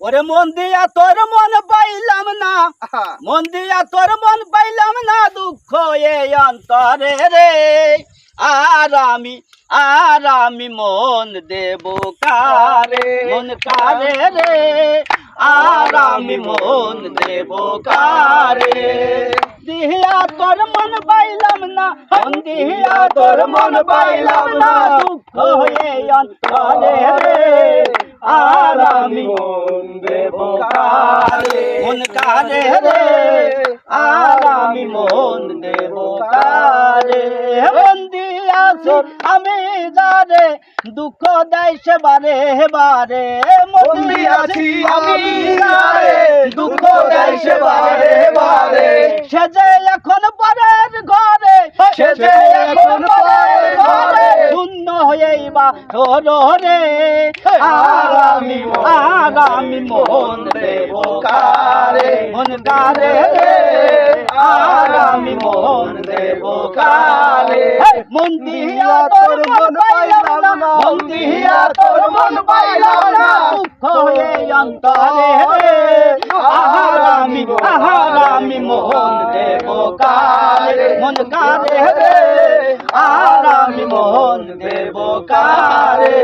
ওরে মন দিয়া তোর মন পাইলাম না, মন দিয়া তোর মন পাইলাম না, দুঃখ এই অন্তরে রে। আর আমি মন দেব কারে, মন কারে রে। আর আমি মন দেব কারে। দিহিয়া তোর মন পাইলাম না, মন দিহিয়া তোর মন পাইলাম না, দুঃখ এই অন্তরে রে। আর আমি মন দেব কারে, মন কারে রে। আর আমি মন দেব কারে। মন দিয়াছি আমি যারে, দুঃখ দেয় সে বারে বারে। মন দিয়াছি আমি যারে, দুঃখ দেয় সে বারে বারে। সে যে এখন পরের ঘরে, সে যে এখন পরের ঘরে, শূন্য হয়েই বা রে। আর আমি মন দেব কারে, মন কারে রে। আর আমি মন দেব কারে। মন দিয়া তোর মন পাইলাম না, মন দিয়া তোর মন পাইলাম না, দুঃখ এই অন্তরে রে। আর আমি মন দেব কারে, মন কারে রে। আর আমি মন দেব কারে।